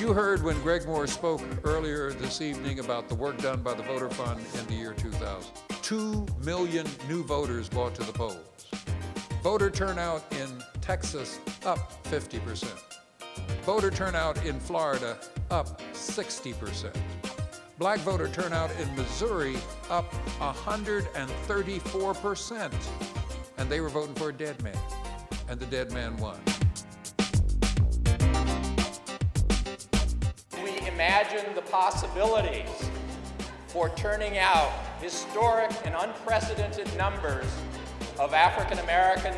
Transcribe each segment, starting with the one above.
you heard when Greg Moore spoke earlier this evening about the work done by the Voter Fund in the year 2000. 2 million new voters brought to the polls. Voter turnout in Texas up 50%. Voter turnout in Florida up 60%. Black voter turnout in Missouri up 134%. And they were voting for a dead man. And the dead man won. We imagine the possibilities for turning out historic and unprecedented numbers of African American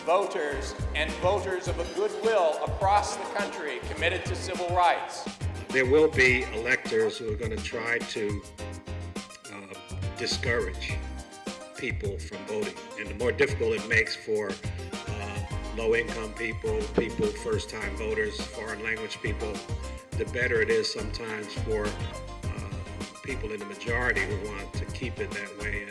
voters and voters of a goodwill across the country committed to civil rights. There will be electors who are going to try to discourage people from voting. And the more difficult it makes for low-income people, first-time voters, foreign language people, the better it is sometimes for people in the majority who want to keep it that way.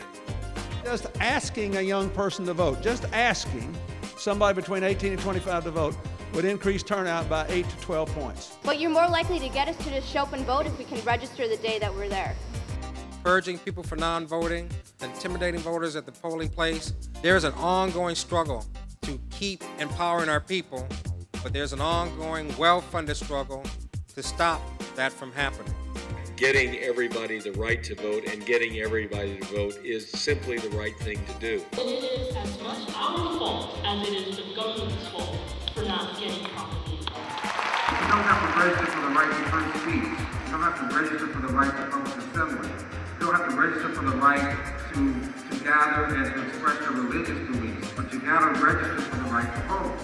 Just asking a young person to vote, just asking somebody between 18 and 25 to vote would increase turnout by 8 to 12 points. But you're more likely to get us to just show up and vote if we can register the day that we're there. Urging people for non-voting, intimidating voters at the polling place. There's an ongoing struggle to keep empowering our people, but there's an ongoing, well-funded struggle to stop that from happening. Getting everybody the right to vote and getting everybody to vote is simply the right thing to do. It is as much our fault as it is the government's fault for not getting properly. You don't have to register for the right to free speech. You don't have to register for the right to public assembly. You don't have to register for the right to gather and to express your religious beliefs, but you got to register for the right to vote.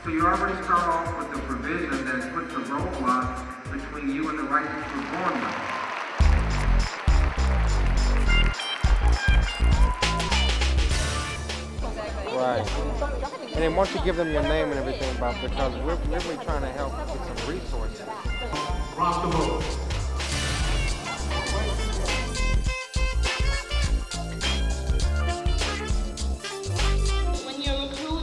So you already start off with the provision that puts a roadblock between you and the right that you were born with. Right. And then once you give them your name and everything about it, because we're really trying to help with some resources. Rock the vote.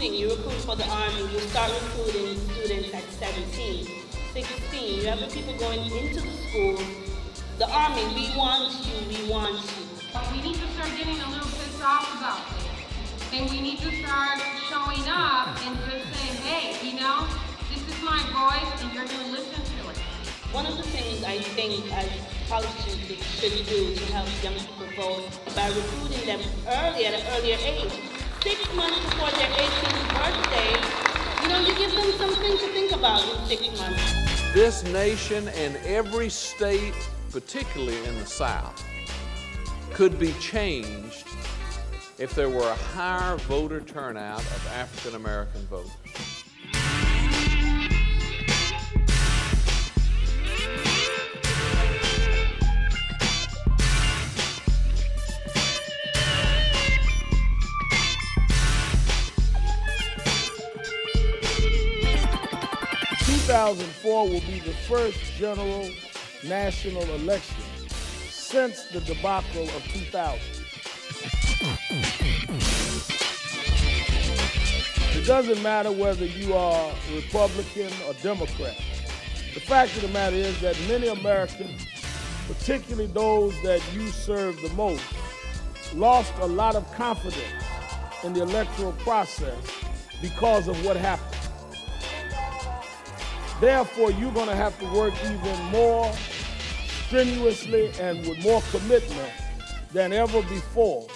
You recruit for the Army, you start recruiting students at 17, 16. You have the people going into the schools. The Army, we want you, we want you. We need to start getting a little pissed off about this. And we need to start showing up and just saying, hey, you know, this is my voice and you're going to listen to it. One of the things I think as college students should do to help young people vote by recruiting them early at an earlier age. 6 months before their 18th birthday, you know, you give them something to think about in 6 months. This nation and every state, particularly in the South, could be changed if there were a higher voter turnout of African American voters. 2004 will be the first general national election since the debacle of 2000. It doesn't matter whether you are Republican or Democrat. The fact of the matter is that many Americans, particularly those that you serve the most, lost a lot of confidence in the electoral process because of what happened. Therefore, you're going to have to work even more strenuously and with more commitment than ever before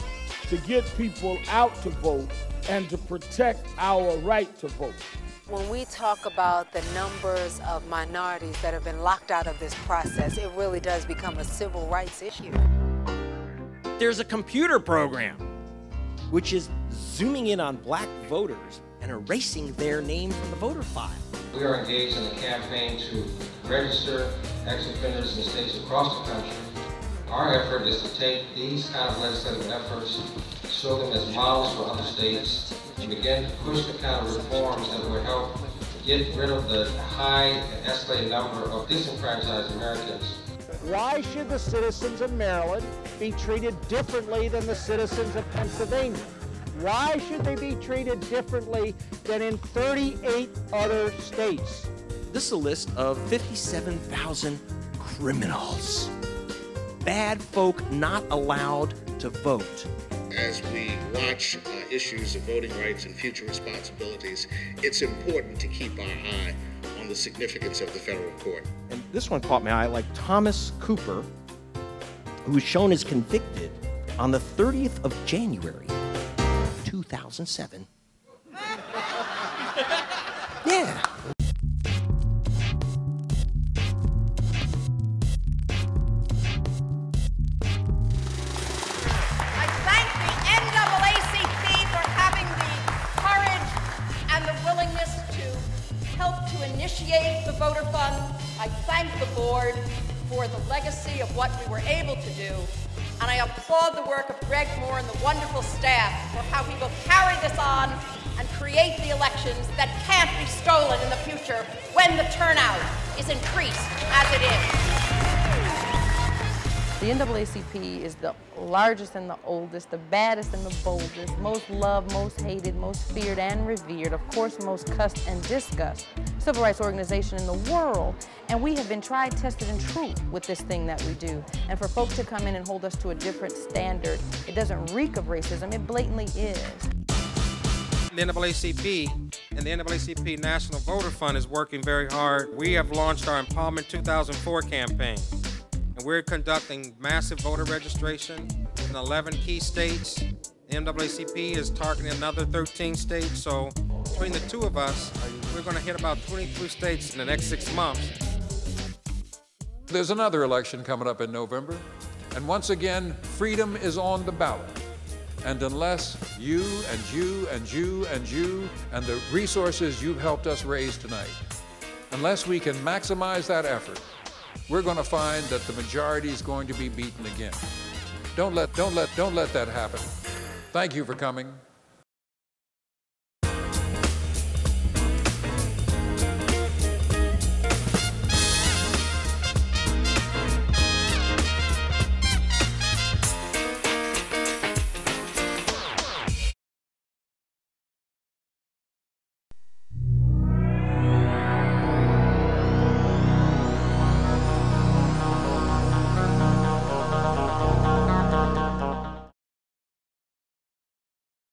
to get people out to vote and to protect our right to vote. When we talk about the numbers of minorities that have been locked out of this process, it really does become a civil rights issue. There's a computer program which is zooming in on black voters and erasing their name from the voter file. We are engaged in a campaign to register ex-offenders in states across the country. Our effort is to take these kind of legislative efforts, show them as models for other states, and begin to push the kind of reforms that will help get rid of the high and escalating number of disenfranchised Americans. Why should the citizens of Maryland be treated differently than the citizens of Pennsylvania? Why should they be treated differently than in 38 other states? This is a list of 57,000 criminals. Bad folk not allowed to vote. As we watch issues of voting rights and future responsibilities, it's important to keep our eye on the significance of the federal court. And this one caught my eye, like Thomas Cooper, who was shown as convicted on the 30th of January, 2007. Yeah. Initiate the voter fund. I thank the board for the legacy of what we were able to do, and I applaud the work of Greg Moore and the wonderful staff for how we will carry this on and create the elections that can't be stolen in the future when the turnout is increased as it is. The NAACP is the largest and the oldest, the baddest and the boldest, most loved, most hated, most feared and revered, of course most cussed and discussed civil rights organization in the world. And we have been tried, tested, and true with this thing that we do. And for folks to come in and hold us to a different standard, it doesn't reek of racism, it blatantly is. The NAACP and the NAACP National Voter Fund is working very hard. We have launched our Empowerment 2004 campaign. And we're conducting massive voter registration in 11 key states. The NAACP is targeting another 13 states, so between the two of us, we're going to hit about 23 states in the next 6 months. There's another election coming up in November, and once again, freedom is on the ballot. And unless you and you and you and you and the resources you've helped us raise tonight, unless we can maximize that effort, we're going to find that the majority is going to be beaten again. Don't let that happen. Thank you for coming.